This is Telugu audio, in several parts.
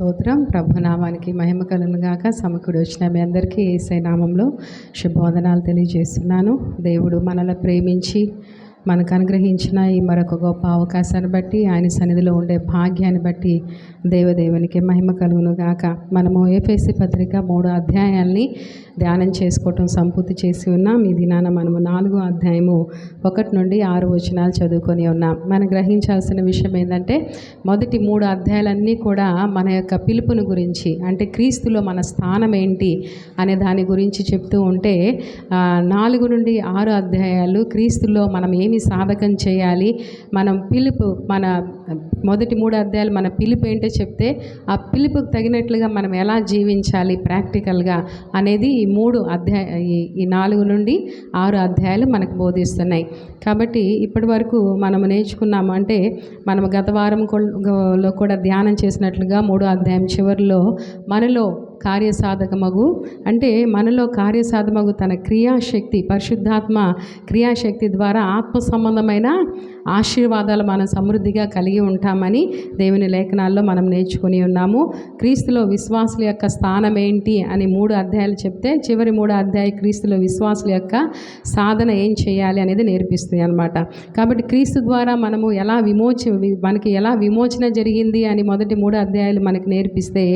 స్తోత్రం. ప్రభునామానికి మహిమ కలుగును గాక. సమకూడి వచ్చిన మీ అందరికీ యేసయ్య నామంలో శుభవందనాలు తెలియజేస్తున్నాను. దేవుడు మనల్ని ప్రేమించి మనకు అనుగ్రహించిన ఈ మరొక గొప్ప అవకాశాన్ని బట్టి, ఆయన సన్నిధిలో ఉండే భాగ్యాన్ని బట్టి దేవునికి మహిమ కలుగును గాక. మనము ఎఫెసీ పత్రిక 3 అధ్యాయాల్ని ధ్యానం చేసుకోవటం సంపూర్తి చేసి ఉన్నాం. ఈ దినాన మనము 4వ అధ్యాయము 1 నుండి 6 వచనాలు చదువుకొని ఉన్నాం. మనం గ్రహించాల్సిన విషయం ఏంటంటే, మొదటి 3 అధ్యాయాలన్నీ కూడా మన యొక్క పిలుపుని గురించి, అంటే క్రీస్తులో మన స్థానం ఏంటి అనే దాని గురించి చెప్తూ ఉంటే, 4 నుండి 6 అధ్యాయాలు క్రీస్తులో మనం ఏమి సాధకం చేయాలి, మనం పిలుపు, మన మొదటి 3 అధ్యాయాలు మన పిలుపు ఏంటో చెప్తే, ఆ పిలుపుకు తగినట్లుగా మనం ఎలా జీవించాలి ప్రాక్టికల్గా అనేది ఈ 4 నుండి 6 అధ్యాయాలు మనకు బోధిస్తున్నాయి. కాబట్టి ఇప్పటి వరకు మనము నేర్చుకున్నాము. అంటే మనము గత వారంలో కూడా ధ్యానం చేసినట్లుగా 3వ అధ్యాయం చివరిలో మనలో కార్యసాధకమగు, అంటే మనలో కార్యసాధమగు తన క్రియాశక్తి, పరిశుద్ధాత్మ క్రియాశక్తి ద్వారా ఆత్మ సంబంధమైన ఆశీర్వాదాలు మనం సమృద్ధిగా కలిగి ఉంటామని దేవుని లేఖనాల్లో మనం నేర్చుకుని ఉన్నాము. క్రీస్తులో విశ్వాసుల యొక్క స్థానం ఏంటి అని 3 అధ్యాయాలు చెప్తే, చివరి 3 అధ్యాయం క్రీస్తులో విశ్వాసుల యొక్క సాధన ఏం చేయాలి అనేది నేర్పిస్తుంది అన్నమాట. కాబట్టి క్రీస్తు ద్వారా మనము మనకి ఎలా విమోచన జరిగింది అని మొదటి 3 అధ్యాయాలు మనకు నేర్పిస్తే,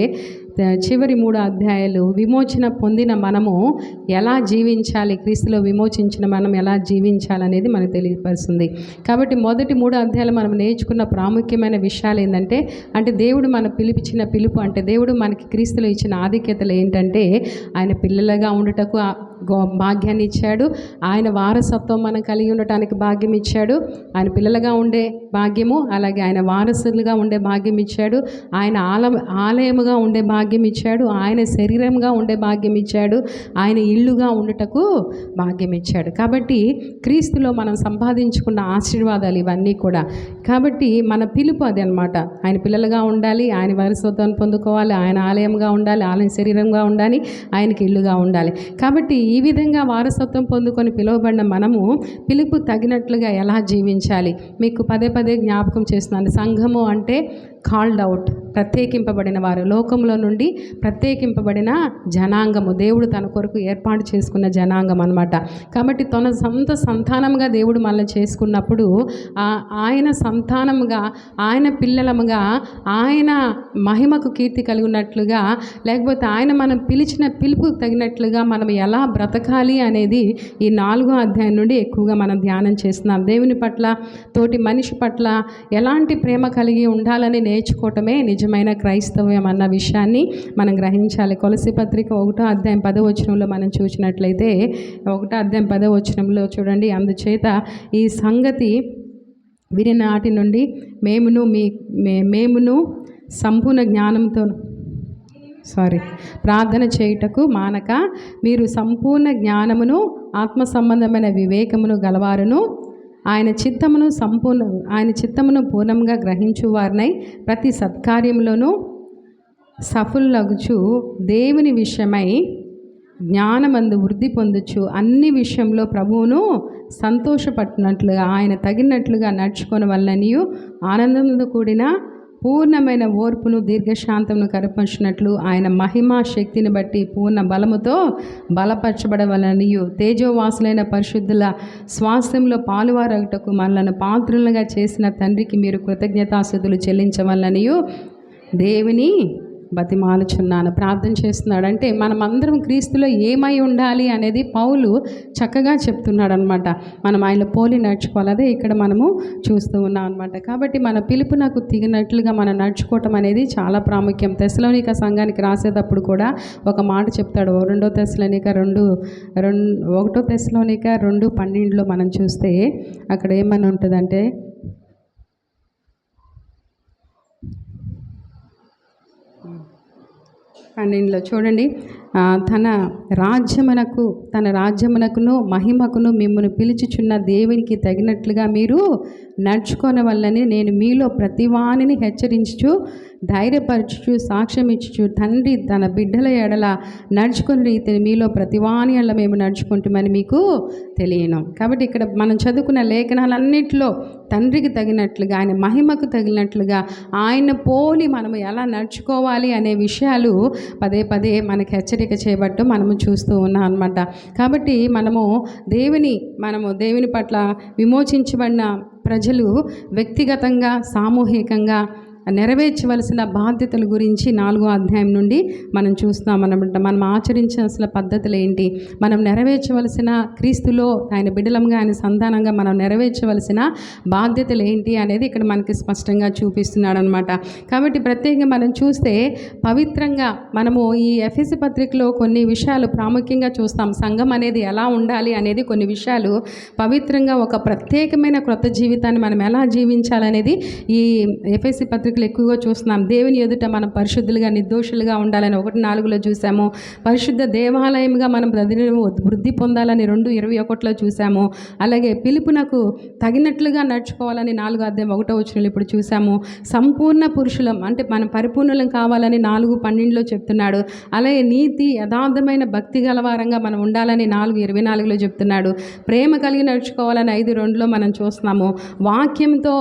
చివరి 3 అధ్యాయాలు విమోచన పొందిన మనము ఎలా జీవించాలి, క్రీస్తులో విమోచించిన మనం ఎలా జీవించాలనేది మనకు తెలియపరుస్తుంది. కాబట్టి మొదటి 3 అధ్యాయాలు మనం నేర్చుకున్న ప్రాముఖ్యమైన విషయాలు ఏంటంటే, అంటే దేవుడు మన పిలిపించిన పిలుపు, అంటే దేవుడు మనకి క్రీస్తులో ఇచ్చిన ఆధిక్యతలు ఏంటంటే, ఆయన పిల్లలుగా ఉండుటకు భాగ్యాన్ని ఇచ్చాడు, ఆయన వారసత్వం మనం కలిగి ఉండటానికి భాగ్యం ఇచ్చాడు, ఆయన పిల్లలుగా ఉండే భాగ్యము, అలాగే ఆయన వారసులుగా ఉండే భాగ్యం ఇచ్చాడు, ఆయన ఆలయముగా ఉండే భాగ్యం ఇచ్చాడు, ఆయన శరీరంగా ఉండే భాగ్యం ఇచ్చాడు, ఆయన ఇల్లుగా ఉండుటకు భాగ్యం ఇచ్చాడు. కాబట్టి క్రీస్తులో మనం సంపాదించుకున్న ఆశీర్వాదాలు ఇవన్నీ కూడా. కాబట్టి మన పిలుపు అది అనమాట. ఆయన పిల్లలుగా ఉండాలి, ఆయన వారసత్వాన్ని పొందుకోవాలి, ఆయన ఆలయంగా ఉండాలి, ఆయన శరీరంగా ఉండాలి, ఆయనకి ఇల్లుగా ఉండాలి. కాబట్టి ఈ విధంగా వారసత్వం పొందుకొని పిలువబడిన మనము పిలుపు తగినట్లుగా ఎలా జీవించాలి, మీకు పదే పదే జ్ఞాపకం చేస్తున్నాను. సంఘము అంటే కాల్డ్ అవుట్, ప్రత్యేకింపబడిన వారు, లోకంలో నుండి ప్రత్యేకింపబడిన జనాంగము, దేవుడు తన కొరకు ఏర్పాటు చేసుకున్న జనాంగం అనమాట. కాబట్టి తన సొంత సంతానముగా దేవుడు మనల్ని చేసుకున్నప్పుడు, ఆయన సంతానముగా, ఆయన పిల్లలముగా, ఆయన మహిమకు కీర్తి కలిగినట్లుగా, లేకపోతే ఆయన మనం పిలిచిన పిలుపుకు తగినట్లుగా మనం ఎలా బ్రతకాలి అనేది ఈ 4వ అధ్యాయం నుండి ఎక్కువగా మనం ధ్యానం చేస్తున్నాం. దేవుని పట్ల, తోటి మనిషి పట్ల ఎలాంటి ప్రేమ కలిగి ఉండాలని నేర్చుకోవటమే నిజమైన క్రైస్తవ్యం అన్న విషయాన్ని మనం గ్రహించాలి. కొలస్సీ పత్రిక 1వ అధ్యాయం 10వ వచనంలో మనం చూసినట్లయితే, 1వ అధ్యాయం 10వ వచనంలో చూడండి, అందుచేత ఈ సంగతి విని నాటి నుండి మేమును సంపూర్ణ జ్ఞానంతో ప్రార్థన చేయుటకు మానక, మీరు సంపూర్ణ జ్ఞానమును ఆత్మ సంబంధమైన వివేకమును గలవారును, ఆయన చిత్తమును పూర్ణంగా గ్రహించువారినై ప్రతి సత్కార్యంలోనూ సఫలులగుచు, దేవుని విషయమై జ్ఞానమందు వృద్ధి పొందుచు, అన్ని విషయంలో ప్రభువును సంతోషపట్టినట్లుగా, ఆయన తగినట్లుగా నడుచుకొని వలననియు, ఆనందంతో కూడిన పూర్ణమైన ఓర్పును దీర్ఘశాంతమును కనపరిచినట్లు, ఆయన మహిమా శక్తిని బట్టి పూర్ణ బలముతో బలపరచబడవలనియు, తేజోవాసులైన పరిశుద్ధుల స్వాస్థ్యంలో పాలువారగుటకు మనలను పాత్రులుగా చేసిన తండ్రికి మీరు కృతజ్ఞతాస్తుతులు చెల్లించవలనియు దేవుని బతిమాలుచున్నాను. ప్రార్థన చేస్తున్నాడు. అంటే మనమందరం క్రీస్తులో ఏమై ఉండాలి అనేది పౌలు చక్కగా చెప్తున్నాడు అనమాట. మనం ఆయన పోలి నడుచుకోవాలి. అదే ఇక్కడ మనము చూస్తూ ఉన్నాం అనమాట. కాబట్టి మన పిలుపునకు తిగినట్లుగా మనం నడుచుకోవటం అనేది చాలా ప్రాముఖ్యం. తెస్సలోనిక సంఘానికి రాసేటప్పుడు కూడా ఒక మాట చెప్తాడు. 1 తెస్సలోనిక 2:12 మనం చూస్తే అక్కడ ఏమని ఉంటుందంటే, 12 చూడండి, తన రాజ్యమునకును మహిమకును మిమ్మల్ని పిలుచుచున్న దేవునికి తగినట్లుగా మీరు నడుచుకోని వల్లని నేను మీలో ప్రతివానిని హెచ్చరించుచు ధైర్యపరచుచు సాక్ష్యం ఇచ్చుచు తండ్రి తన బిడ్డల ఎడల నడుచుకుని రీతిని మీలో ప్రతివాని ఎడల మేము నడుచుకుంటామని మీకు తెలియను. కాబట్టి ఇక్కడ మనం చదువుకున్న లేఖనాలన్నింటిలో తండ్రికి తగినట్లుగా, ఆయన మహిమకు తగినట్లుగా, ఆయన పోలి మనము ఎలా నడుచుకోవాలి అనే విషయాలు పదే పదే మనకు హెచ్చరిక చేయబట్టు మనము చూస్తూ ఉన్నాం అన్నమాట. కాబట్టి మనము దేవుని పట్ల విమోచించబడిన ప్రజలు వ్యక్తిగతంగా సామూహికంగా నెరవేర్చవలసిన బాధ్యతల గురించి 4వ అధ్యాయం నుండి మనం చూస్తున్నాం అన్నమాట. మనం ఆచరించాల్సిన పద్ధతులు ఏంటి, మనం నెరవేర్చవలసిన క్రీస్తులో ఆయన బిడ్డలంగా ఆయన సంతానంగా మనం నెరవేర్చవలసిన బాధ్యతలు ఏంటి అనేది ఇక్కడ మనకి స్పష్టంగా చూపిస్తున్నాడు అనమాట. కాబట్టి ప్రత్యేకంగా మనం చూస్తే పవిత్రంగా మనము ఈ ఎఫెసీ పత్రికలో కొన్ని విషయాలు ప్రాముఖ్యంగా చూస్తాం. సంఘం అనేది ఎలా ఉండాలి అనేది కొన్ని విషయాలు పవిత్రంగా ఒక ప్రత్యేకమైన క్రొత్త జీవితాన్ని మనం ఎలా జీవించాలనేది ఈ ఎఫెసీ పత్రిక ఎక్కువగా చూస్తున్నాం. దేవుని ఎదుట మనం పరిశుద్ధులుగా నిర్దోషులుగా ఉండాలని 1:4 చూసాము. పరిశుద్ధ దేవాలయంగా మనం వృద్ధి పొందాలని 2:21 చూసాము. అలాగే పిలుపునకు తగినట్లుగా నడుచుకోవాలని 4వ అధ్యాయం 1వ వచనంలో ఇప్పుడు చూసాము. సంపూర్ణ పురుషులం అంటే మనం పరిపూర్ణులం కావాలని 4:12 చెప్తున్నాడు. అలాగే నీతి యథార్థమైన భక్తి గలవారంగా మనం ఉండాలని 4:24 చెప్తున్నాడు. ప్రేమ కలిగి నడుచుకోవాలని 5:2 మనం చూస్తున్నాము. వాక్యంతో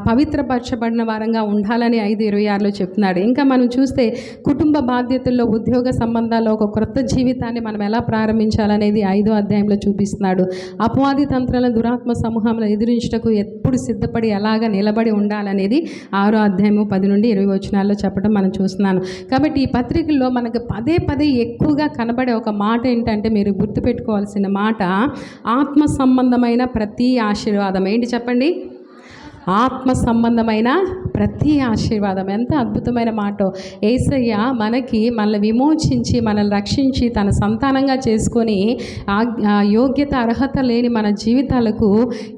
పవిత్రపరచబడిన వారంగా ఉండాలని 5:26 చెప్తున్నాడు. ఇంకా మనం చూస్తే కుటుంబ బాధ్యతల్లో, ఉద్యోగ సంబంధాల్లో ఒక క్రొత్త జీవితాన్ని మనం ఎలా ప్రారంభించాలనేది 5వ అధ్యాయంలో చూపిస్తున్నాడు. అపవాది తంత్రాల దురాత్మ సమూహంలో ఎదిరించుటకు ఎప్పుడు సిద్ధపడి ఎలాగ నిలబడి ఉండాలనేది 6వ అధ్యాయము 10 నుండి 20 వచనాల్లో చెప్పడం మనం చూస్తున్నాను. కాబట్టి ఈ పత్రికల్లో మనకు పదే పదే ఎక్కువగా కనబడే ఒక మాట ఏంటంటే, మీరు గుర్తుపెట్టుకోవాల్సిన మాట, ఆత్మ సంబంధమైన ప్రతి ఆశీర్వాదం. ఏంటి చెప్పండి? ఆత్మ సంబంధమైన ప్రతి ఆశీర్వాదం. ఎంత అద్భుతమైన మాట! యేసయ్య మనల్ని విమోచించి మనల్ని రక్షించి తన సంతానంగా చేసుకొని యోగ్యత అర్హత లేని మన జీవితాలకు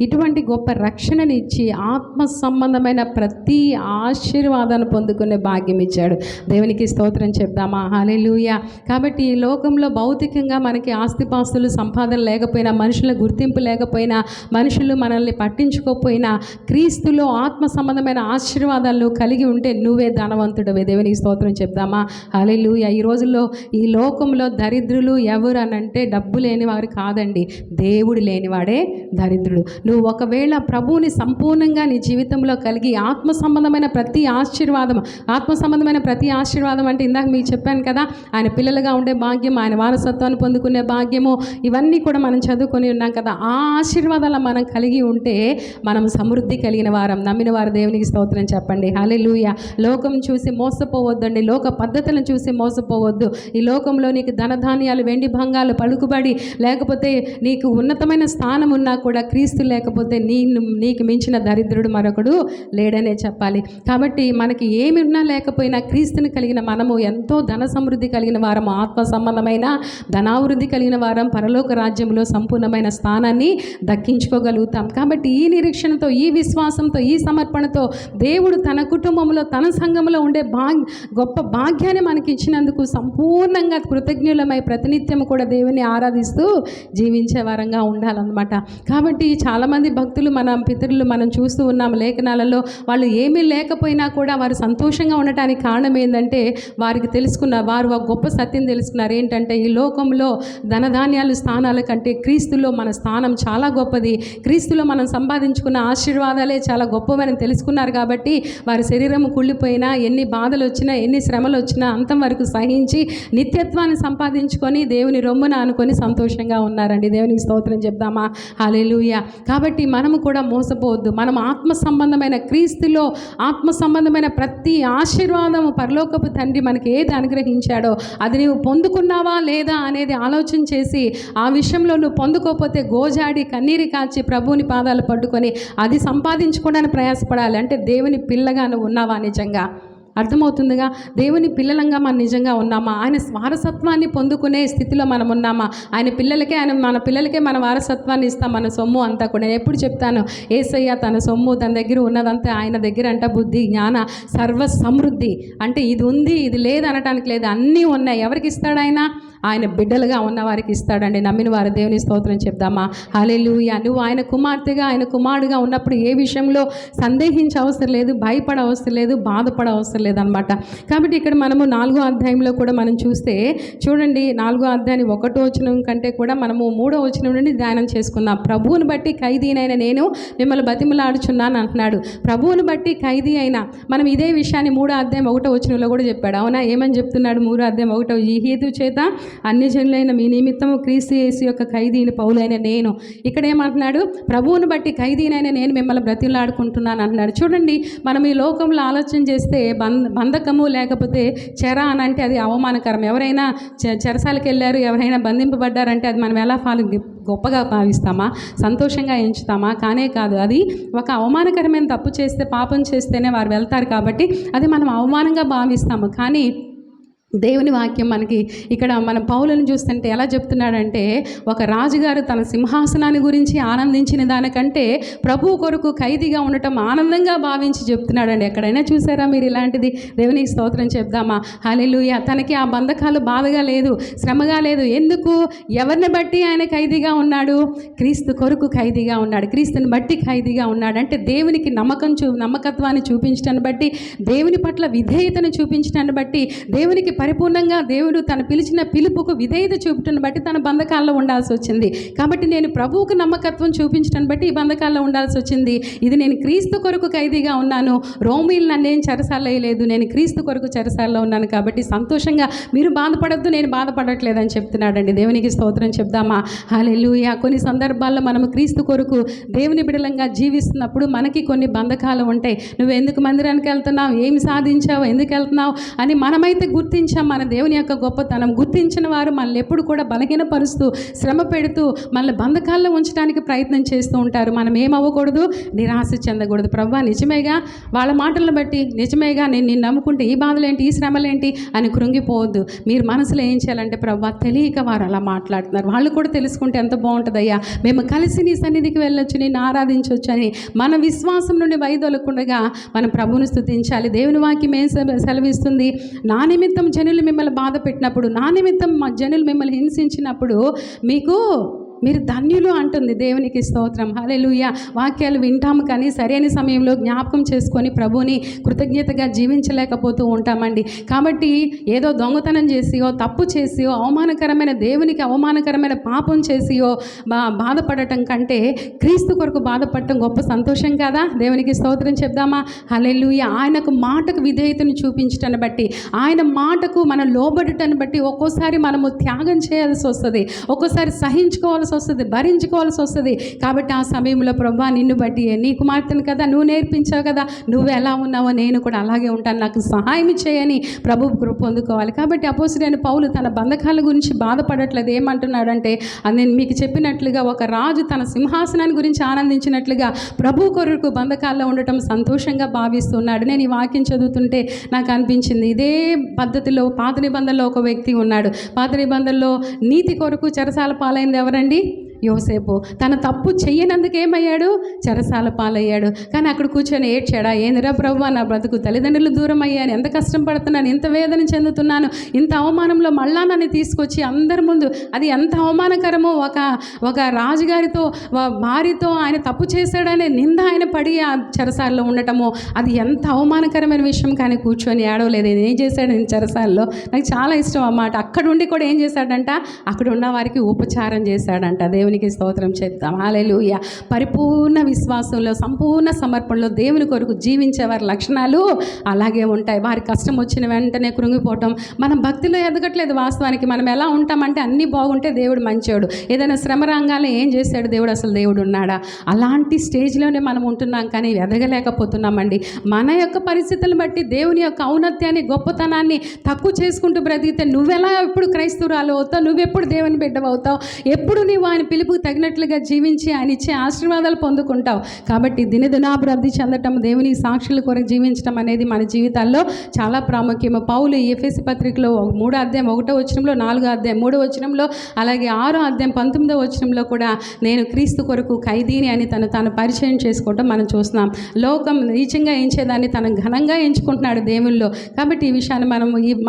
ఇటువంటి గొప్ప రక్షణనిచ్చి ఆత్మ సంబంధమైన ప్రతి ఆశీర్వాదాన్ని పొందుకునే భాగ్యం ఇచ్చాడు. దేవునికి స్తోత్రం చెప్దామా? హల్లెలూయా. కాబట్టి ఈ లోకంలో భౌతికంగా మనకి ఆస్తిపాస్తులు సంపాదన లేకపోయినా, మనుషుల గుర్తింపు లేకపోయినా, మనుషులు మనల్ని పట్టించుకోకపోయినా, క్రీస్తులో ఆత్మ సంబంధమైన ఆశీర్వాదాలు కలిగి ఉంటే నువ్వే ధనవంతుడవే. దేవునికి స్తోత్రం చెప్దామా? హల్లెలూయా. ఈ రోజుల్లో ఈ లోకంలో దరిద్రులు ఎవరు అనంటే డబ్బు లేనివారు కాదండి, దేవుడు లేనివాడే దరిద్రుడు. నువ్వు ఒకవేళ ప్రభువుని సంపూర్ణంగా నీ జీవితంలో కలిగి ఆత్మ సంబంధమైన ప్రతి ఆశీర్వాదం అంటే ఇందాక మీకు చెప్పాను కదా, ఆయన పిల్లలుగా ఉండే భాగ్యం, ఆయన వారసత్వాన్ని పొందుకునే భాగ్యము, ఇవన్నీ కూడా మనం చదువుకొని ఉన్నాం కదా. ఆ ఆశీర్వాదాలు మనం కలిగి ఉంటే మనం సమృద్ధి కలిగిన వారం, నమ్మిన వారు దేవునికి స్తోత్రం చెప్పండి. హల్లెలూయా. లోకం చూసి మోసపోవద్దండి, లోక పద్ధతులను చూసి మోసపోవద్దు. ఈ లోకంలో నీకు ధనధాన్యాలు, వెండి భంగాలు, పలుకుబడి లేకపోతే నీకు ఉన్నతమైన స్థానం ఉన్నా కూడా క్రీస్తు లేకపోతే నీకు మించిన దరిద్రుడు మరొకడు లేడనే చెప్పాలి. కాబట్టి మనకి ఏమి ఉన్నా లేకపోయినా క్రీస్తుని కలిగిన మనము ఎంతో ధన సమృద్ధి కలిగిన వారం, ఆత్మ సంబంధమైన ధనావృద్ధి కలిగిన వారం, పరలోక రాజ్యంలో సంపూర్ణమైన స్థానాన్ని దక్కించుకోగలుగుతాం. కాబట్టి ఈ నిరీక్షణతో, ఈ విశ్వాసంతో, ఈ సమర్పణతో దేవుడు తన కుటుంబంలో, తన సంఘంలో ఉండే గొప్ప భాగ్యాన్ని మనకి ఇచ్చినందుకు సంపూర్ణంగా కృతజ్ఞులమై ప్రతినిత్యం కూడా దేవుని ఆరాధిస్తూ జీవించే వారంగా ఉండాలన్నమాట. కాబట్టి చాలామంది భక్తులు, మన పితరులు మనం చూస్తూ ఉన్నాం లేఖనాలలో, వాళ్ళు ఏమీ లేకపోయినా కూడా వారు సంతోషంగా ఉండటానికి కారణం ఏంటంటే, వారు ఒక గొప్ప సత్యం తెలుసుకున్నారు. ఏంటంటే, ఈ లోకంలో ధనధాన్యాలు స్థానాల కంటే క్రీస్తులో మన స్థానం చాలా గొప్పది, క్రీస్తులో మనం సంపాదించుకున్న ఆశీర్వాదాలే చాలా గొప్పవని తెలుసుకున్నారు. కాబట్టి వారి శరీరం కుళ్ళిపోయినా, ఎన్ని బాధలు వచ్చినా, ఎన్ని శ్రమలు వచ్చినా అంతం వరకు సహించి నిత్యత్వాన్ని సంపాదించుకొని దేవుని రొమ్మున అనుకొని సంతోషంగా ఉన్నారండి. దేవునికి స్తోత్రం చెప్దామా? హల్లెలూయా. కాబట్టి మనము కూడా మోసపోవద్దు. మనం ఆత్మ సంబంధమైన క్రీస్తులో ఆత్మ సంబంధమైన ప్రతి ఆశీర్వాదము పరలోకపు తండ్రి మనకి ఏది అనుగ్రహించాడో అది నీవు పొందుకున్నావా లేదా అనేది ఆలోచన చేసి, ఆ విషయంలో నువ్వు పొందుకోకపోతే గోజాడి కన్నీరు కాచి ప్రభువుని పాదాలు పట్టుకొని అది సంపాదించుకోవడానికి ప్రయాసపడాలి. అంటే దేవుని పిల్లగా నువ్వు ఉన్నావా నిజంగా? అర్థమవుతుందిగా. దేవుని పిల్లలంగా మనం నిజంగా ఉన్నామా? ఆయన వారసత్వాన్ని పొందుకునే స్థితిలో మనం ఉన్నామా? మన పిల్లలకే మన వారసత్వాన్ని ఇస్తాం, మన సొమ్ము అంతా కూడా. నేను ఎప్పుడు చెప్తాను, యేసయ్య తన సొమ్ము తన దగ్గర ఉన్నదంతా ఆయన దగ్గర అంట బుద్ధి జ్ఞాన సర్వ సమృద్ధి. అంటే ఇది ఉంది ఇది లేదు అనటానికి లేదు, అన్నీ ఉన్నాయి. ఎవరికి ఇస్తాడు ఆయన బిడ్డలుగా ఉన్న వారికి ఇస్తాడండి. నమ్మిన వారు దేవుని స్తోత్రం చెప్దామా? హల్లెలూయా. నువ్వు ఆయన కుమార్తెగా ఆయన కుమారుడుగా ఉన్నప్పుడు ఏ విషయంలో సందేహించే అవసరం లేదు, భయపడ అవసరం లేదు, బాధపడ అవసరం లేదనమాట. కాబట్టి ఇక్కడ మనము 4వ అధ్యాయంలో కూడా మనం చూస్తే చూడండి, 4వ అధ్యాయం 1వ వచనం కంటే కూడా మనము 3వ వచనం నుండి ధ్యానం చేసుకుందాం. ప్రభువుని బట్టి ఖైదీనైన నేను మిమ్మల్ని బతిమలాడుచున్నాను అంటున్నాడు. ప్రభువుని బట్టి ఖైదీ అయినా మనం ఇదే విషయాన్ని 3వ అధ్యాయం 1వ వచనంలో కూడా చెప్పాడు. అవునా? ఏమని చెప్తున్నాడు? 3వ అధ్యాయం 1వ, ఈ హేతు చేత అన్యజనులైన మీ నిమిత్తము క్రీస్తు యేసు యొక్క ఖైదీని పౌలైన నేను. ఇక్కడ ఏమంటున్నాడు? ప్రభువుని బట్టి ఖైదీనైన నేను మిమ్మల్ని బ్రతిలాడుకుంటున్నాను అంటున్నాడు. చూడండి, మనం ఈ లోకంలో ఆలోచన చేస్తే బంధకము లేకపోతే చెర అని అంటే అది అవమానకరం. ఎవరైనా చెరసాలకు వెళ్ళారు, ఎవరైనా బంధింపబడ్డారంటే అది మనం ఎలా గొప్పగా భావిస్తామా, సంతోషంగా ఎంచుతామా? కానే కాదు. అది ఒక అవమానకరమైన తప్పు చేస్తే, పాపం చేస్తేనే వారు వెళ్తారు కాబట్టి అది మనం అవమానంగా భావిస్తాము. కానీ దేవుని వాక్యం మనకి ఇక్కడ మన పౌలను చూస్తుంటే ఎలా చెప్తున్నాడంటే, ఒక రాజుగారు తన సింహాసనాన్ని గురించి ఆనందించిన దానికంటే ప్రభువు కొరకు ఖైదీగా ఉండటం ఆనందంగా భావించి చెప్తున్నాడండి. ఎక్కడైనా చూసారా మీరు ఇలాంటిది? దేవునికి స్తోత్రం చెప్దామా? హల్లెలూయా. తనకి ఆ బంధకాలు బాధగా లేదు, శ్రమగా లేదు. ఎందుకు? ఎవరిని బట్టి ఆయన ఖైదీగా ఉన్నాడు? క్రీస్తు కొరకు ఖైదీగా ఉన్నాడు, క్రీస్తుని బట్టి ఖైదీగా ఉన్నాడు. అంటే దేవునికి నమ్మకత్వాన్ని చూపించడాన్ని బట్టి, దేవుని పట్ల విధేయతను చూపించడాన్ని బట్టి, దేవునికి పరిపూర్ణంగా దేవుడు తను పిలిచిన పిలుపుకు విధేయత చూపటం బట్టి తన బంధకాల్లో ఉండాల్సి వచ్చింది. కాబట్టి నేను ప్రభువుకు నమ్మకత్వం చూపించడం బట్టి ఈ బంధకాల్లో ఉండాల్సి వచ్చింది. ఇది నేను క్రీస్తు కొరకు ఖైదీగా ఉన్నాను, రోమీలు నన్నేం చెరసాల్లో వేయలేదు, నేను క్రీస్తు కొరకు చెరసాల్లో ఉన్నాను. కాబట్టి సంతోషంగా మీరు బాధపడద్దు, నేను బాధపడట్లేదని చెప్తున్నాడండి. దేవునికి స్తోత్రం చెప్దామా? హల్లెలూయా. కొన్ని సందర్భాల్లో మనము క్రీస్తు కొరకు దేవుని బిడ్డలంగా జీవిస్తున్నప్పుడు మనకి కొన్ని బంధకాలు ఉంటాయి. నువ్వు ఎందుకు మందిరానికి వెళ్తున్నావు, ఏమి సాధించావు, ఎందుకు వెళ్తున్నావు అని మనమైతే గుర్తించాం. మన దేవుని యొక్క గొప్పతనం గుర్తించిన వారు మనల్ని ఎప్పుడు కూడా బలహీనపరుస్తూ, శ్రమ పెడుతూ, మనల్ని బంధకాల్లో ఉంచడానికి ప్రయత్నం చేస్తూ ఉంటారు. మనం ఏమవ్వకూడదు, నిరాశ చెందకూడదు. ప్రభువా నిజమేగా, వాళ్ళ మాటలను బట్టి నిజమేగా, నేను నిన్ను నమ్ముకుంటే ఈ బాధలేంటి, ఈ శ్రమలేంటి అని కృంగిపోవద్దు. మీరు మనసులో ఏం చేయాలంటే, ప్రభువా తెలియక వారు అలా మాట్లాడుతున్నారు, వాళ్ళు కూడా తెలుసుకుంటే ఎంత బాగుంటుందయ్యా, మేము కలిసి నీ సన్నిధికి వెళ్ళొచ్చు, నేను ఆరాధించవచ్చు అని మన విశ్వాసం నుండి వైదొలకుండగా మనం ప్రభువును స్తుతించాలి. దేవుని వాక్యం ఏం సెలవిస్తుంది? నా నిమిత్తం జనులు మిమ్మల్ని బాధ పెట్టినప్పుడు, నా నిమిత్తం జనులు మిమ్మల్ని హింసించినప్పుడు మీరు ధన్యులు అంటుంది. దేవునికి స్తోత్రం. హల్లెలూయా. వాక్యాలు వింటాము కానీ సరైన సమయంలో జ్ఞాపకం చేసుకొని ప్రభువుని కృతజ్ఞతగా జీవించలేకపోతూ ఉంటామండి. కాబట్టి ఏదో దొంగతనం చేసియో, తప్పు చేసియో, అవమానకరమైన దేవునికి అవమానకరమైన పాపం చేసియో బాధపడటం కంటే క్రీస్తు కొరకు బాధపడటం గొప్ప సంతోషం కదా. దేవునికి స్తోత్రం చెప్దామా? హల్లెలూయా. ఆయనకు మాటకు విధేయతను చూపించటాన్ని బట్టి, ఆయన మాటకు మనం లోబడటాన్ని బట్టి ఒక్కోసారి మనము త్యాగం చేయాల్సి వస్తుంది, ఒక్కోసారి సహించుకోవాల్సి వస్తుంది, భరించుకోవాల్సి వస్తుంది. కాబట్టి ఆ సమయంలో ప్రభువా నిన్ను బట్టి, నీ కుమార్తెను కదా, నువ్వు నేర్పించావు కదా, నువ్వు ఎలా ఉన్నావో నేను కూడా అలాగే ఉంటాను, నాకు సహాయం చేయని ప్రభు కృప పొందుకోవాలి. కాబట్టి అపోస్తలుడైన పౌలు తన బంధకాల గురించి బాధపడట్లేదు. ఏమంటున్నాడంటే, నేను మీకు చెప్పినట్లుగా ఒక రాజు తన సింహాసనాన్ని గురించి ఆనందించినట్లుగా ప్రభు కొరకు బంధకాల్లో ఉండటం సంతోషంగా భావిస్తున్నాడు. నేను ఈ వాక్యం చదువుతుంటే నాకు అనిపించింది, ఇదే పద్ధతిలో పాత నిబంధనలో ఒక వ్యక్తి ఉన్నాడు. పాత నిబంధనలో నీతి కొరకు చెరసాల పాలైంది ఎవరండి? యోసేపు. తన తప్పు చెయ్యనందుకు ఏమయ్యాడు? చెరసాల పాలయ్యాడు. కానీ అక్కడ కూర్చొని ఏడ్చాడా? ఏందిరా ప్రభువా నా బ్రతుకు, తల్లిదండ్రులు దూరం అయ్యాను, ఎంత కష్టం పడుతున్నాను, ఎంత వేదన చెందుతున్నాను, ఇంత అవమానంలో మళ్ళా నన్ను తీసుకొచ్చి అందరి ముందు, అది ఎంత అవమానకరమో, ఒక రాజుగారితో భార్యతో ఆయన తప్పు చేశాడనే నింద ఆయన పడి ఆ చెరసాల్లో ఉండటమో అది ఎంత అవమానకరమైన విషయం. కానీ కూర్చొని ఏడవలేదు. ఏం చేశాడు నేను చెరసాల్లో? నాకు చాలా ఇష్టం అన్నమాట. అక్కడ ఉండి కూడా ఏం చేశాడంట? అక్కడ ఉన్న వారికి ఉపచారం చేశాడంట. దేవునికి స్తోత్రం చెప్తాం. హల్లెలూయా. పరిపూర్ణ విశ్వాసంలో, సంపూర్ణ సమర్పణలో దేవుని కొరకు జీవించే వారి లక్షణాలు అలాగే ఉంటాయి. వారి కష్టం వచ్చిన వెంటనే కృంగిపోవటం. మనం భక్తిలో ఎదగట్లేదు. వాస్తవానికి మనం ఎలా ఉంటామంటే, అన్నీ బాగుంటే దేవుడు మంచోడు, ఏదైనా శ్రమ రంగాల్లో ఏం చేశాడు దేవుడు, అసలు దేవుడు ఉన్నాడా, అలాంటి స్టేజ్లోనే మనం ఉంటున్నాం. కానీ ఎదగలేకపోతున్నామండి. మన యొక్క పరిస్థితులను బట్టి దేవుని యొక్క ఔన్నత్యాన్ని, గొప్పతనాన్ని తక్కువ చేసుకుంటూ బ్రతికితే నువ్వెలా ఎప్పుడు క్రైస్తవురాలు అవుతావు, నువ్వెప్పుడు దేవుని బిడ్డవు అవుతావు, ఎప్పుడు నువ్వు ఆయన పిలుపుకు తగినట్లుగా జీవించి ఆయన ఇచ్చే ఆశీర్వాదాలు పొందుకుంటావు. కాబట్టి దినదినాభివృద్ధి చెందటం, దేవుని సాక్షుల కొరకు జీవించడం అనేది మన జీవితాల్లో చాలా ప్రాముఖ్యము. పౌలు ఎఫెసీ పత్రికలో 3వ అధ్యాయం 1వ వచనంలో, 4వ అధ్యాయం 3వ వచనంలో, అలాగే 6వ అధ్యాయం 19వ వచనంలో కూడా నేను క్రీస్తు కొరకు ఖైదీని అని తాను పరిచయం చేసుకోవటం మనం చూస్తున్నాం. లోకం నీచంగా ఎంచేదాన్ని తను ఘనంగా ఎంచుకుంటున్నాడు దేవుల్లో. కాబట్టి ఈ విషయాన్ని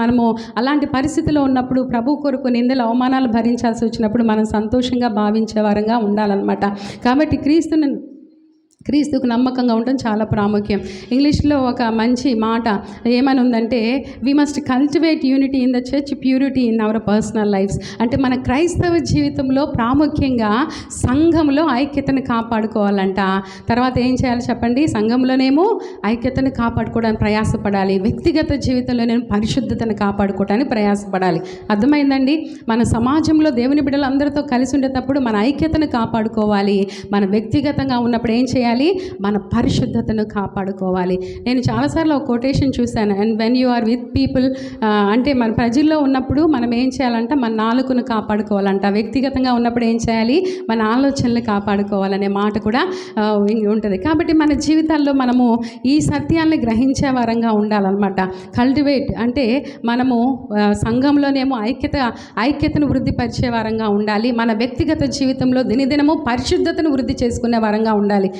మనము అలాంటి పరిస్థితిలో ఉన్నప్పుడు ప్రభు కొరకు నిందలు అవమానాలు భరించాల్సి వచ్చినప్పుడు మనం సంతోషంగా భావించే వారంగా ఉండాలన్నమాట. కాబట్టి క్రీస్తుకు నమ్మకంగా ఉండటం చాలా ప్రాముఖ్యం. ఇంగ్లీష్లో ఒక మంచి మాట ఏమని ఉందంటే, we must cultivate unity in the church, purity in our personal lifes. అంటే మన క్రైస్తవ జీవితంలో ప్రాముఖ్యంగా సంఘంలో ఐక్యతను కాపాడుకోవాలంట. తర్వాత ఏం చేయాలి చెప్పండి? సంఘంలోనేమో ఐక్యతను కాపాడుకోవడానికి ప్రయాసపడాలి. వ్యక్తిగత జీవితంలో నేను పరిశుద్ధతను కాపాడుకోవడానికి ప్రయాసపడాలి. అర్థమైందండి? మన సమాజంలో దేవుని బిడ్డలు అందరితో కలిసి ఉండేటప్పుడు మన ఐక్యతను కాపాడుకోవాలి. మన వ్యక్తిగతంగా ఉన్నప్పుడు ఏం చేయాలి? మన పరిశుద్ధతను కాపాడుకోవాలి. నేను చాలాసార్లు ఒక కొటేషన్ చూశాను. And when you are with people, అంటే మన ప్రజల్లో ఉన్నప్పుడు మనం ఏం చేయాలంట? మన నాలుకను కాపాడుకోవాలంట. వ్యక్తిగతంగా ఉన్నప్పుడు ఏం చేయాలి? మన ఆలోచనలు కాపాడుకోవాలనే మాట కూడా ఉంటుంది. కాబట్టి మన జీవితాల్లో మనము ఈ సత్యాన్ని గ్రహించే వారంగా ఉండాలన్నమాట. కల్టివేట్ అంటే మనము సంఘంలోనేమో ఐక్యతను వృద్ధిపరిచే వారంగా ఉండాలి. మన వ్యక్తిగత జీవితంలో దినదినము పరిశుద్ధతను వృద్ధి చేసుకునే వారంగా ఉండాలి.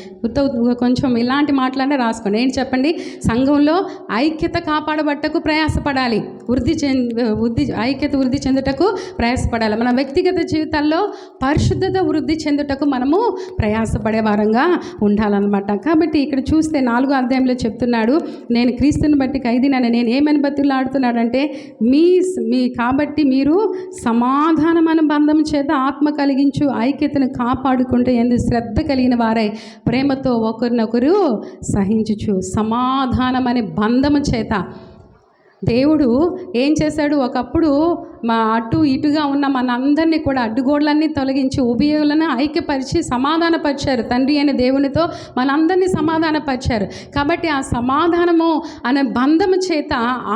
కొంచెం ఇలాంటి మాటలనే రాసుకోండి. ఏంటి చెప్పండి? సంఘంలో ఐక్యత కాపాడబట్టకు ప్రయాసపడాలి. ఐక్యత వృద్ధి చెందుటకు ప్రయాసపడాలి. మన వ్యక్తిగత జీవితాల్లో పరిశుద్ధత వృద్ధి చెందుటకు మనము ప్రయాసపడే వారంగా ఉండాలన్నమాట. కాబట్టి ఇక్కడ చూస్తే 4వ అధ్యాయంలో చెప్తున్నాడు, నేను క్రీస్తుని బట్టి ఖైదీనని. నేను ఏమని బతిలాడుతున్నాడంటే, కాబట్టి మీరు సమాధానమైన బంధం చేత ఆత్మ కలిగించు ఐక్యతను కాపాడుకుంటూ ఎందు శ్రద్ధ కలిగిన వారై ప్రేమతో ఒకరినొకరు సహించుచు. సమాధానం అనే బంధము చేత దేవుడు ఏం చేశాడు? ఒకప్పుడు అటు ఇటుగా ఉన్న మనందరినీ కూడా అడ్డుగోడలన్నీ తొలగించి ఉభయులను ఐక్యపరిచి సమాధానపరిచారు. తండ్రి అయిన దేవునితో మనందరినీ సమాధానపరిచారు. కాబట్టి ఆ సమాధానము అనే బంధము చేత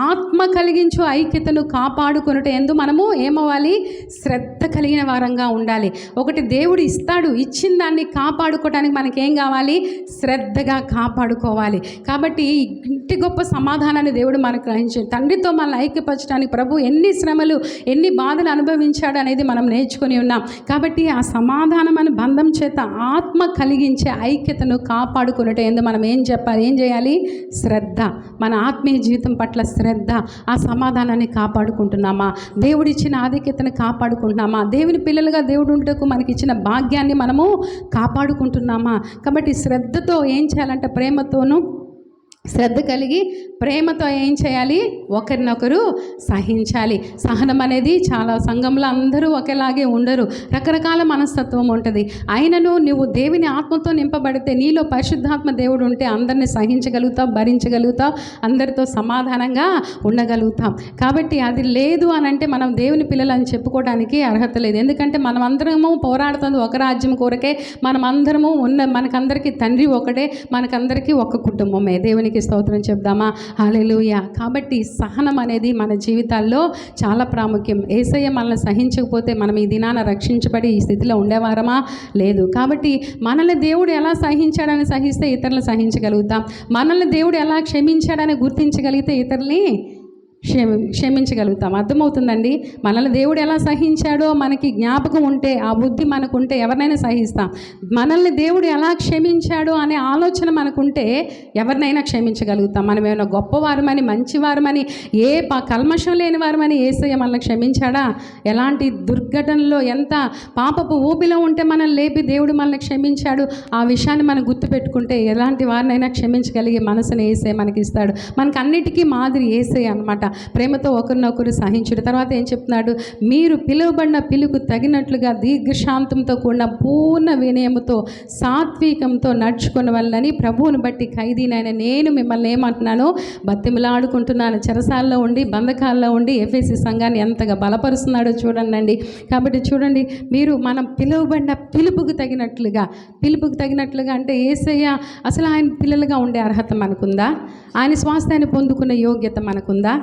ఆత్మ కలిగించు ఐక్యతను కాపాడుకున్నట్టు మనము ఏమవ్వాలి? శ్రద్ధ కలిగిన వారంగా ఉండాలి. ఒకటి దేవుడు ఇస్తాడు, ఇచ్చిన దాన్ని కాపాడుకోవడానికి మనకేం కావాలి? శ్రద్ధగా కాపాడుకోవాలి. కాబట్టి ఇంటి గొప్ప సమాధానాన్ని దేవుడు మనకు గ్రహించాడు. తండ్రితో మనల్ని ఐక్యపరచడానికి ప్రభు ఎన్ని శ్రమలు, ఎన్ని బాధలు అనుభవించాడు అనేది మనం నేర్చుకొని ఉన్నాం. కాబట్టి ఆ సమాధానం అనే బంధం చేత ఆత్మ కలిగించే ఐక్యతను కాపాడుకున్నట్టు మనం ఏం చేయాలి? శ్రద్ధ. మన ఆత్మీయ జీవితం పట్ల శ్రద్ధ. ఆ సమాధానాన్ని కాపాడుకుంటున్నామా? దేవుడిచ్చిన ఆధిక్యతను కాపాడుకుంటున్నామా? దేవుని పిల్లలుగా దేవుడు ఉంటకు మనకి ఇచ్చిన భాగ్యాన్ని మనము కాపాడుకుంటున్నామా? కాబట్టి శ్రద్ధతో ఏం చేయాలంటే, ప్రేమతోనూ శ్రద్ధ కలిగి ప్రేమతో ఏం చేయాలి? ఒకరినొకరు సహించాలి. సహనం అనేది చాలా సంఘంలో అందరూ ఒకేలాగే ఉండరు, రకరకాల మనస్తత్వం ఉంటుంది. అయినను నువ్వు దేవుని ఆత్మతో నింపబడితే, నీలో పరిశుద్ధాత్మ దేవుడు ఉంటే అందరిని సహించగలుగుతావు, భరించగలుగుతావు, అందరితో సమాధానంగా ఉండగలుగుతాం. కాబట్టి అది లేదు అని అంటే మనం దేవుని పిల్లలు అని చెప్పుకోవడానికి అర్హత లేదు. ఎందుకంటే మనం అందరము పోరాడుతుంది ఒక రాజ్యం కోరకే. మనం అందరము మనకందరికీ తండ్రి ఒకటే, మనకందరికీ ఒక కుటుంబమే. దేవునికి స్తోత్రం చెప్దామా? హల్లెలూయా. కాబట్టి సహనం అనేది మన జీవితాల్లో చాలా ప్రాముఖ్యం. యేసయ్య మనల్ని సహించకపోతే మనం ఈ దినాన రక్షించబడి ఈ స్థితిలో ఉండేవారమా? లేదు. కాబట్టి మనల్ని దేవుడు ఎలా సహించాడని సహిస్తే ఇతరులను సహించగలుగుతాం. మనల్ని దేవుడు ఎలా క్షమించాడని గుర్తించగలిగితే ఇతరుల్ని క్షమించగలుగుతాం. అర్థమవుతుందండి? మనల్ని దేవుడు ఎలా సహించాడో మనకి జ్ఞాపకం ఉంటే, ఆ బుద్ధి మనకుంటే ఎవరినైనా సహిస్తాం. మనల్ని దేవుడు ఎలా క్షమించాడో అనే ఆలోచన మనకుంటే ఎవరినైనా క్షమించగలుగుతాం. మనం ఏమైనా గొప్పవారమని, మంచివారమని, కల్మషం లేని వారమని యేసయ్య మనల్ని క్షమించాడా? ఎలాంటి దుర్ఘటనలో, ఎంత పాపపు ఊపిలో ఉంటే మనల్ని లేపి దేవుడు మనల్ని క్షమించాడు. ఆ విషయాన్ని మనం గుర్తుపెట్టుకుంటే ఎలాంటి వారినైనా క్షమించగలిగే మనసుని యేసయ్య మనకి ఇస్తాడు. మనకు అన్నిటికీ మాదిరి యేసయ్య అన్నమాట. ప్రేమతో ఒకరినొకరు సహించుడు. తర్వాత ఏం చెప్తున్నాడు? మీరు పిలువబడిన పిలుకు తగినట్లుగా దీర్ఘశాంతంతో కూడిన పూర్ణ వినయముతో సాత్వికంతో నడుచుకున్న వల్లని ప్రభువుని బట్టి ఖైదీనైన నేను మిమ్మల్ని ఏమంటున్నాను? బతిమలాడుకుంటున్నాను. చెరసాల్లో ఉండి, బంధకాల్లో ఉండి ఎఫెసీ సంఘాన్ని ఎంతగా బలపరుస్తున్నాడో చూడండి. కాబట్టి చూడండి, మీరు మనం పిలువబడిన పిలుపుకు తగినట్లుగా అంటే యేసయ్య అసలు ఆయన పిల్లలుగా ఉండే అర్హత మనకుందా? ఆయన స్వాస్థ్యాన్ని పొందుకున్న యోగ్యత మనకుందా?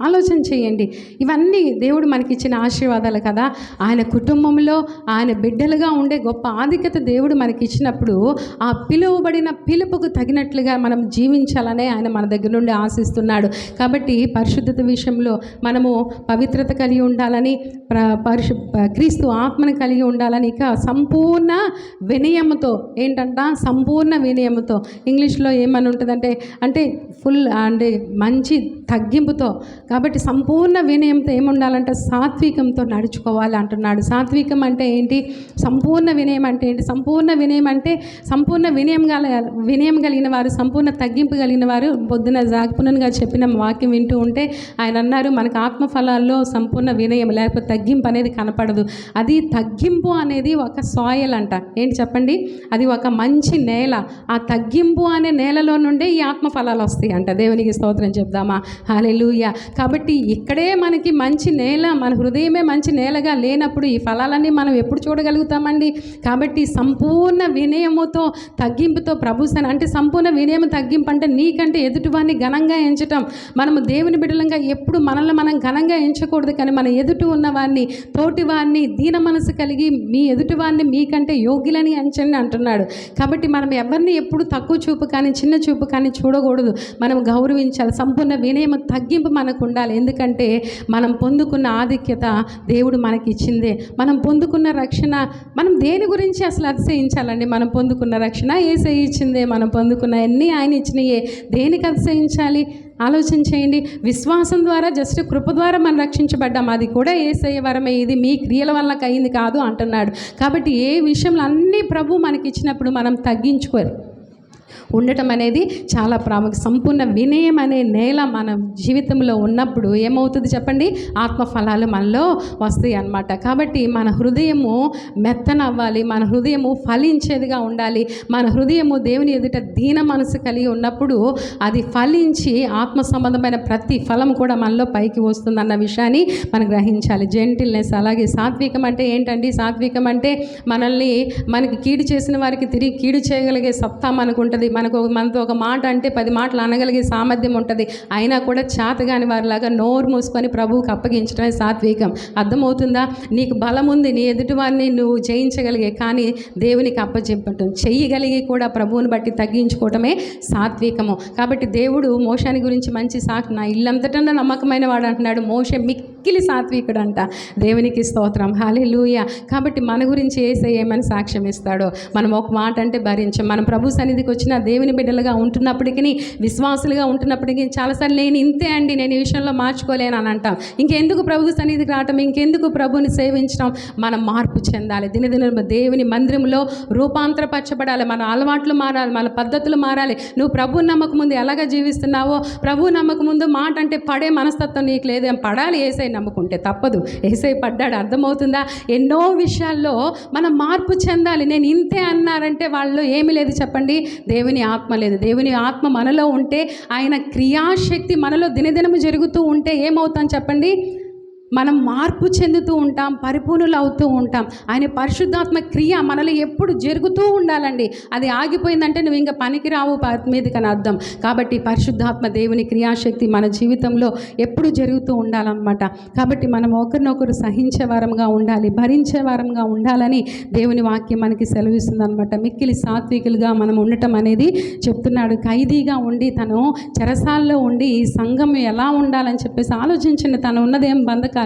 ఆలోచన చేయండి. ఇవన్నీ దేవుడు మనకిచ్చిన ఆశీర్వాదాలు కదా. ఆయన కుటుంబంలో ఆయన బిడ్డలుగా ఉండే గొప్ప ఆధిక్యత దేవుడు మనకిచ్చినప్పుడు ఆ పిలువబడిన పిలుపుకు తగినట్లుగా మనం జీవించాలనే ఆయన మన దగ్గర నుండి ఆశిస్తున్నాడు. కాబట్టి పరిశుద్ధత విషయంలో మనము పవిత్రత కలిగి ఉండాలని, క్రీస్తు ఆత్మను కలిగి ఉండాలని, ఇక సంపూర్ణ వినయముతో సంపూర్ణ వినయముతో, ఇంగ్లీష్లో ఏమని ఉంటుందంటే అంటే ఫుల్ అంటే మంచి తగ్గింపుతో. కాబట్టి సంపూర్ణ వినయంతో ఏముండాలంటే సాత్వికంతో నడుచుకోవాలి అంటున్నాడు. సాత్వికం అంటే ఏంటి? సంపూర్ణ వినయం అంటే ఏంటి? సంపూర్ణ వినయం అంటే సంపూర్ణ వినయం కలిగిన వారు, సంపూర్ణ తగ్గింపు కలిగిన వారు. పొద్దున జాగ్పునగా చెప్పిన వాక్యం వింటూ ఉంటే ఆయన అన్నారు, మనకు ఆత్మఫలాల్లో సంపూర్ణ వినయం లేకపోతే తగ్గింపు అనేది కనపడదు. అది తగ్గింపు అనేది ఒక సాయిల్ అంట. ఏంటి చెప్పండి? అది ఒక మంచి నేల. ఆ తగ్గింపు అనే నేలలో నుండే ఈ ఆత్మఫలాలు వస్తాయి అంట. దేవునికి స్తోత్రం చెప్దామా? హల్లెలూయా. కాబట్టి ఇక్కడే మనకి మంచి నేల, మన హృదయమే మంచి నేలగా లేనప్పుడు ఈ ఫలాలన్నీ మనం ఎప్పుడు చూడగలుగుతామండి? కాబట్టి సంపూర్ణ వినయముతో తగ్గింపుతో అంటే సంపూర్ణ వినయం తగ్గింపు అంటే నీకంటే ఎదుటివారిని ఘనంగా ఎంచటం. మనము దేవుని బిడ్డలంగా ఎప్పుడు మనల్ని మనం ఘనంగా ఎంచకూడదు, కానీ మన ఎదుటి ఉన్నవారిని, తోటి వారిని దీన మనసు కలిగి మీ ఎదుటివారిని మీకంటే యోగ్యులని ఎంచండి అంటున్నాడు. కాబట్టి మనం ఎవరిని ఎప్పుడు తక్కువ చూపు కానీ చిన్న చూపు కానీ చూడకూడదు. మనం గౌరవించాలి. సంపూర్ణ వినయం తగ్గింపు మనకు ఉండాలి. ఎందుకంటే మనం పొందుకున్న ఆధిక్యత దేవుడు మనకి ఇచ్చిందే. మనం పొందుకున్న రక్షణ మనం దేని గురించి అసలు అతిశయించాలండి? మనం పొందుకున్న రక్షణ యేసయ్య ఇచ్చిందే. మనం పొందుకున్న అన్నీ ఆయన ఇచ్చినయే. దేనికి అతిశయించాలి? ఆలోచన చేయండి. విశ్వాసం ద్వారా, జస్ట్ కృప ద్వారా మనం రక్షించబడ్డాం. అది కూడా యేసయ్య వరమే. ఇది మీ క్రియల వల్ల అయింది కాదు అంటున్నాడు. కాబట్టి ఏ విషయంలో అన్నీ ప్రభు మనకి ఇచ్చినప్పుడు మనం తగ్గించుకోరు ఉండటం అనేది చాలా ప్రాముఖ్యం. సంపూర్ణ వినయం అనే నేల మన జీవితంలో ఉన్నప్పుడు ఏమవుతుంది చెప్పండి? ఆత్మఫలాలు మనలో వస్తాయి అన్నమాట. కాబట్టి మన హృదయము మెత్తనవ్వాలి, మన హృదయము ఫలించేదిగా ఉండాలి. మన హృదయము దేవుని ఎదుట దీన మనసు కలిగి ఉన్నప్పుడు అది ఫలించి ఆత్మ సంబంధమైన ప్రతి ఫలం కూడా మనలో పైకి వస్తుందన్న విషయాన్ని మనం గ్రహించాలి. జెంటిల్నెస్. అలాగే సాత్వికం అంటే ఏంటండి? సాత్వికం అంటే మనకి కీడు చేసిన వారికి తిరిగి కీడు చేయగలిగే సత్తా మనకు ఉంటుంది. మనతో ఒక మాట అంటే 10 మాటలు అనగలిగే సామర్థ్యం ఉంటుంది. అయినా కూడా చేతగాని వారిలాగా నోరు మూసుకొని ప్రభువుకి అప్పగించడమే సాత్వికం. అర్థమవుతుందా? నీకు బలం ఉంది, నీ ఎదుటి వారిని నువ్వు జయించగలిగే, కానీ దేవునికి అప్పచెప్పటం చెయ్యగలిగి కూడా ప్రభువుని బట్టి తగ్గించుకోవటమే సాత్వికము. కాబట్టి దేవుడు మోషాని గురించి మంచి నా ఇల్లంతటా నమ్మకమైన వాడు అంటున్నాడు. మోషే మిక్కిలి సాత్వికుడు అంట. దేవునికి స్తోత్రం. హల్లెలూయా. కాబట్టి మన గురించి ఏమని సాక్ష్యం ఇస్తాడో మనం ఒక మాట అంటే భరించం. మనం ప్రభు సన్నిధికి వచ్చిన దేవుని బిడ్డలుగా ఉంటున్నప్పటికీ, విశ్వాసులుగా ఉంటున్నప్పటికీ చాలాసార్లు నేను ఇంతే అండి, నేను ఈ విషయంలో మార్చుకోలేను అని అంటాం. ఇంకెందుకు ప్రభు సన్నిధికి రావటం, ఇంకెందుకు ప్రభుని సేవించడం? మనం మార్పు చెందాలి. దినదిన దేవుని మందిరంలో రూపాంతరపరచబడాలి. మన అలవాట్లు మారాలి, మన పద్ధతులు మారాలి. నువ్వు ప్రభు నమ్మక ముందు ఎలాగ జీవిస్తున్నావో, ప్రభు నమ్మక ముందు మాట అంటే పడే మనస్తత్వం నీకు లేదేం. పడాలి. యేసయ్య నమ్ముకుంటే తప్పదు. యేసయ్య పడ్డాడు. అర్థమవుతుందా? ఎన్నో విషయాల్లో మనం మార్పు చెందాలి. నేను ఇంతే అన్నారంటే వాళ్ళు ఏమీ లేదు చెప్పండి. దేవుని ఆత్మ లేదు. దేవుని ఆత్మ మనలో ఉంటే, ఆయన క్రియాశక్తి మనలో దినదినము జరుగుతూ ఉంటే ఏమవుతాం చెప్పండి? మనం మార్పు చెందుతూ ఉంటాం, పరిపూర్ణులు అవుతూ ఉంటాం. ఆయన పరిశుద్ధాత్మ క్రియ మనలో ఎప్పుడు జరుగుతూ ఉండాలండి. అది ఆగిపోయిందంటే నువ్వు ఇంకా పనికిరావు మీదకని అర్థం. కాబట్టి పరిశుద్ధాత్మ దేవుని క్రియాశక్తి మన జీవితంలో ఎప్పుడు జరుగుతూ ఉండాలన్నమాట. కాబట్టి మనం ఒకరినొకరు సహించే వారంగా ఉండాలి, భరించే వారంగా ఉండాలని దేవుని వాక్యం మనకి సెలవిస్తుంది అనమాట. మిక్కిలి సాత్వికులుగా మనం ఉండటం అనేది చెప్తున్నాడు. ఖైదీగా ఉండి తను చెరసాల్లో ఉండి ఈ సంఘం ఎలా ఉండాలని చెప్పేసి ఆలోచించండి. తను ఉన్నదేం బంధకాలు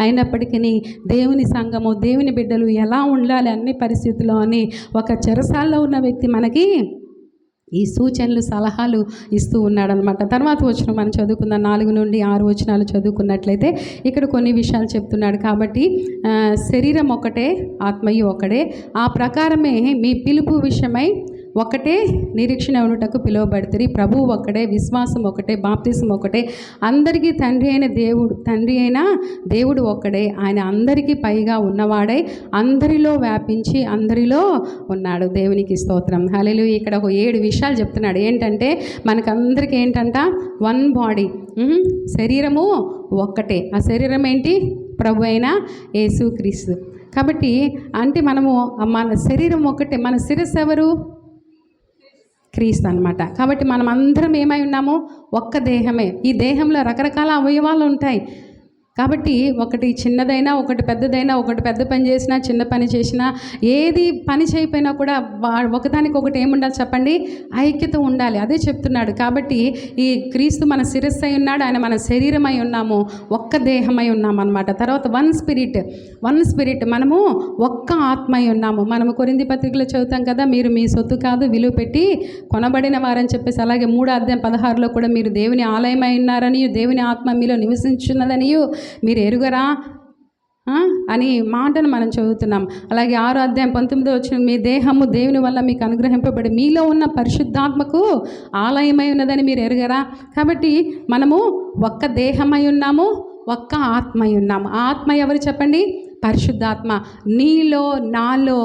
అయినప్పటికీ దేవుని సంఘము, దేవుని బిడ్డలు ఎలా ఉండాలి అన్ని పరిస్థితుల్లో అని ఒక చెరసాల్లో ఉన్న వ్యక్తి మనకి ఈ సూచనలు, సలహాలు ఇస్తూ ఉన్నాడనమాట. తర్వాత వచ్చిన మనం చదువుకుందాం. 4 నుండి 6 వచనాలు చదువుకున్నట్లయితే ఇక్కడ కొన్ని విషయాలు చెప్తున్నాడు. కాబట్టి శరీరం ఒకటే, ఆత్మయు ఒకడే, ఆ ప్రకారమే మీ పిలుపు విషయమై ఒకటే నిరీక్షణ ఉన్నటకు పిలువబడుతుంది. ప్రభువు ఒకటే, విశ్వాసం ఒకటే, బాప్తిసం ఒకటే, అందరికీ తండ్రి అయిన దేవుడు ఒక్కడే. ఆయన అందరికీ పైగా ఉన్నవాడై అందరిలో వ్యాపించి అందరిలో ఉన్నాడు. దేవునికి స్తోత్రం. హల్లెలూయా. ఇక్కడ ఒక 7 విషయాలు చెప్తున్నాడు. ఏంటంటే మనకందరికీ ఏంటంట? వన్ బాడీ, శరీరము ఒక్కటే. ఆ శరీరం ఏంటి? ప్రభు అయిన యేసుక్రీస్తు. కాబట్టి అంటే మనము మన శరీరం ఒక్కటే. మన శిరస్సు ఎవరు? క్రీస్తు అనమాట. కాబట్టి మనం అందరం ఏమై ఉన్నాము? ఒక్క దేహమే. ఈ దేహంలో రకరకాల అవయవాలు ఉంటాయి. కాబట్టి ఒకటి చిన్నదైనా, ఒకటి పెద్దదైనా, ఒకటి పెద్ద పని చేసినా, చిన్న పని చేసినా, ఏది పని చేయకపోయినా కూడా ఒకదానికి ఒకటి ఏముండాలి చెప్పండి? ఐక్యత ఉండాలి. అదే చెప్తున్నాడు. కాబట్టి ఈ క్రీస్తు మన శిరస్సు అయి ఉన్నాడు, ఆయన మన శరీరమై ఉన్నాము, ఒక్క దేహమై ఉన్నాము అనమాట. తర్వాత వన్ స్పిరిట్, మనము ఒక్క ఆత్మై ఉన్నాము. మనము కొరింథీ పత్రికలో చదువుతాం కదా, మీరు మీ సొత్తు కాదు, విలువ పెట్టి కొనబడిన వారని చెప్పేసి. అలాగే 3:16 కూడా మీరు దేవుని ఆలయమై ఉన్నారని, దేవుని ఆత్మ మీలో నివసించున్నదని మీరు ఎరుగరా అని మాటను మనం చదువుతున్నాం. అలాగే 6:19 మీ దేహము దేవుని వల్ల మీకు అనుగ్రహింపబడి మీలో ఉన్న పరిశుద్ధాత్మకు ఆలయమై ఉన్నదని మీరు ఎరుగరా. కాబట్టి మనము ఒక్క దేహమై ఉన్నాము, ఒక్క ఆత్మై ఉన్నాము. ఆత్మ ఎవరు చెప్పండి? పరిశుద్ధాత్మ. నీలో నాలో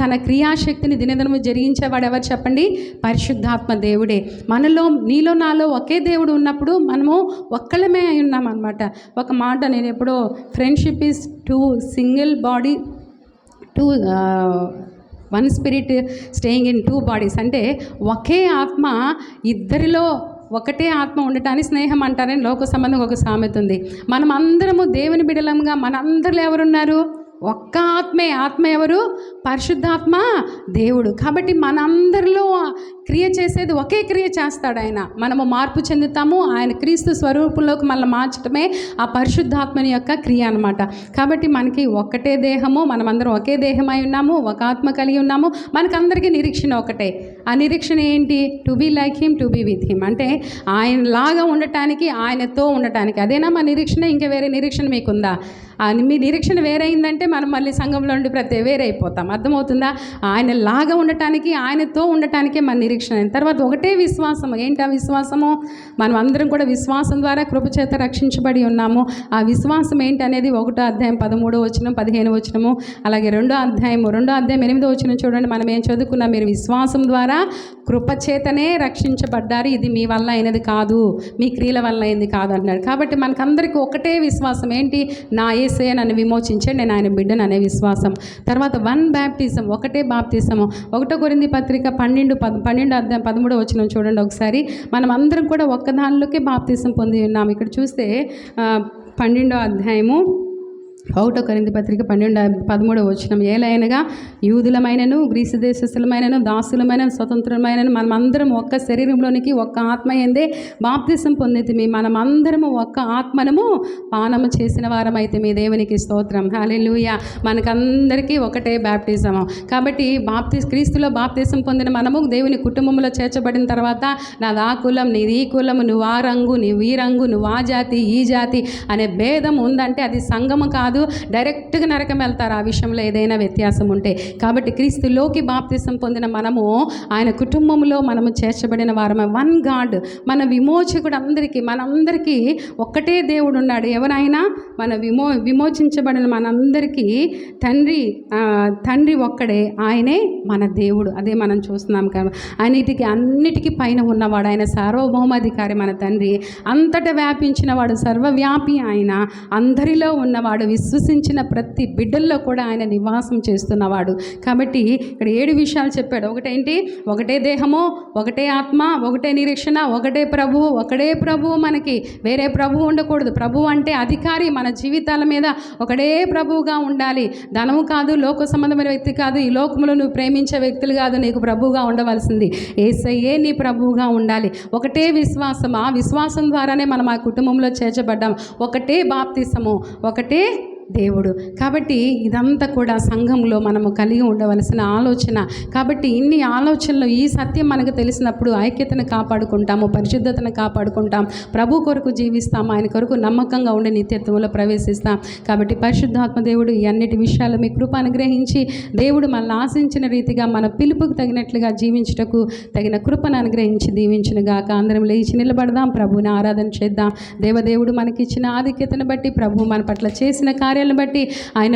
తన క్రియాశక్తిని దినదినము జరిగించేవాడు ఎవరు చెప్పండి? పరిశుద్ధాత్మ దేవుడే. మనలో నీలో నాలో ఒకే దేవుడు ఉన్నప్పుడు మనము ఒక్కళ్ళమే అయి ఉన్నాం అనమాట. ఒక మాట నేను ఎప్పుడో, friendship is two single body, one spirit staying in 2 bodies. అంటే ఒకే ఆత్మ ఇద్దరిలో ఒకటే ఆత్మ ఉండటాన్ని స్నేహం అంటారని లోక సంబంధం ఒక సామెత ఉంది. మనం అందరము దేవుని బిడలంగా మనందరిలో ఎవరున్నారు? ఒక్క ఆత్మే. ఆత్మ ఎవరు? పరిశుద్ధాత్మ దేవుడు. కాబట్టి మనందరిలో క్రియ చేసేది ఒకే క్రియ చేస్తాడు ఆయన. మనము మార్పు చెందుతాము, ఆయన క్రీస్తు స్వరూపంలోకి మళ్ళీ మార్చడమే ఆ పరిశుద్ధాత్మని యొక్క క్రియ అనమాట. కాబట్టి మనకి ఒక్కటే దేహము, మనమందరం ఒకే దేహమై ఉన్నాము, ఒక ఆత్మ కలిగి ఉన్నాము. మనకందరికీ నిరీక్షణ ఒకటే. ఆ నిరీక్షణ ఏంటి? To be like him, to be with him. అంటే ఆయనలాగా ఉండటానికి, ఆయనతో ఉండటానికి. అదేనా మా నిరీక్షణ? ఇంకా వేరే నిరీక్షణ మీకుందా? మీ నిరీక్షణ వేరైందంటే మనం మళ్ళీ సంఘంలో ఉండి వేరే అయిపోతాం. అర్థమవుతుందా? ఆయనలాగా ఉండటానికి, ఆయనతో ఉండటానికే మన నిరీక్షణ. తర్వాత ఒకటే విశ్వాసము. ఏంటి ఆ విశ్వాసము? మనం అందరం కూడా విశ్వాసం ద్వారా కృపచేత రక్షించబడి ఉన్నాము. ఆ విశ్వాసం ఏంటి అనేది 1వ అధ్యాయం 13వ 15వ, అలాగే 2వ అధ్యాయం 8వ చూడండి. మనం ఏం చదువుకున్నాం? మీరు విశ్వాసం ద్వారా కృపచేతనే రక్షించబడ్డారు, ఇది మీ వల్ల అయినది కాదు, మీ క్రియల వల్ల అయింది కాదు అన్నాడు. కాబట్టి మనకందరికీ ఒకటే విశ్వాసం. ఏంటి? నా యేసయ్య నన్ను విమోచించాడు, నేను ఆయన బిడ్డను అనే విశ్వాసం. తర్వాత వన్ బ్యాప్టిజం, ఒకటే బాప్తిసము. 1 కొరింథీ పత్రిక 12:13 చూడండి ఒకసారి. మనం అందరం కూడా ఒక్కదానిలోకే బాప్తిసం పొంది ఉన్నాము. ఇక్కడ చూస్తే 12వ అధ్యాయము 1 కొరింథీ పత్రిక 12:13 ఏలైనగా యూదులమైనను, గ్రీసు దేశస్థులమైనను, దాసులమైనను, స్వతంత్రులమైనను మనమందరం ఒక్క శరీరంలోనికి ఒక్క ఆత్మ యందే బాప్తిసం పొందితిమి. మనమందరము ఒక్క ఆత్మనము పానము చేసిన వారమైతే మీ దేవునికి స్తోత్రం. హల్లెలూయా. మనకందరికీ ఒకటే బాప్టిజము. కాబట్టి క్రీస్తులో బాప్తిసం పొందిన మనము దేవుని కుటుంబంలో చేర్చబడిన తర్వాత నాది ఆ కులం, నీది ఈ కులము, నువ్వు ఆ రంగు, నువ్వు ఈ రంగు, నువ్వు ఆ జాతి, ఈ జాతి అనే భేదం ఉందంటే అది సంఘము కాదు. డైరెక్ట్గా నరకం వెళ్తారు ఆ విషయంలో ఏదైనా వ్యత్యాసం ఉంటే. కాబట్టి క్రీస్తులోకి బాప్తిసం పొందిన మనము ఆయన కుటుంబంలో మనము చేర్చబడిన వారమే. వన్ గాడ్, మన విమోచకుడు. మనందరికీ ఒక్కటే దేవుడు ఉన్నాడు. ఎవరైనా మన విమోచించబడిన మనందరికీ తండ్రి ఒక్కడే, ఆయనే మన దేవుడు. అదే మనం చూస్తున్నాం కదా. అన్నిటికీ పైన ఉన్నవాడు ఆయన, సార్వభౌమాధికారి మన తండ్రి. అంతటా వ్యాపించిన వాడు, సర్వవ్యాపి ఆయన, అందరిలో ఉన్నవాడు, విశ్వసించిన ప్రతి బిడ్డల్లో కూడా ఆయన నివాసం చేస్తున్నవాడు. కాబట్టి ఇక్కడ 7 విషయాలు చెప్పాడు. ఒకటేంటి? ఒకటే దేహము, ఒకటే ఆత్మ, ఒకటే నిరీక్షణ, ఒకటే ప్రభువు. ఒకటే ప్రభువు. మనకి వేరే ప్రభువు ఉండకూడదు. ప్రభువు అంటే అధికారి. మన జీవితాల మీద ఒకటే ప్రభువుగా ఉండాలి. ధనము కాదు, లోక సంబంధమైన వ్యక్తి కాదు, ఈ లోకంలో నువ్వు ప్రేమించే వ్యక్తులు కాదు నీకు ప్రభువుగా ఉండవలసింది. యేసయ్యే నీ ప్రభువుగా ఉండాలి. ఒకటే విశ్వాసం. ఆ విశ్వాసం ద్వారానే మనం ఆ కుటుంబంలో చేర్చబడ్డాం. ఒకటే బాప్తిసము, ఒకటే దేవుడు. కాబట్టి ఇదంతా కూడా సంఘంలో మనము కలిగి ఉండవలసిన ఆలోచన. కాబట్టి ఇన్ని ఆలోచనలు, ఈ సత్యం మనకు తెలిసినప్పుడు ఐక్యతను కాపాడుకుంటాము, పరిశుద్ధతను కాపాడుకుంటాం, ప్రభు కొరకు జీవిస్తాం, ఆయన కొరకు నమ్మకంగా ఉండే నిత్యత్వంలో ప్రవేశిస్తాం. కాబట్టి పరిశుద్ధాత్మ దేవుడు ఈ అన్నిటి విషయాలు మీ కృప అనుగ్రహించి, దేవుడు మనల్ని ఆశించిన రీతిగా మన పిలుపుకు తగినట్లుగా జీవించుటకు తగిన కృపను అనుగ్రహించి దీవించునుగాక. అందరం లేచి నిలబడదాం, ప్రభువుని ఆరాధన చేద్దాం. దేవదేవుడు మనకిచ్చిన ఆధిక్యతను బట్టి, ప్రభు మన పట్ల చేసిన కార్యాలను బట్టి, ఆయన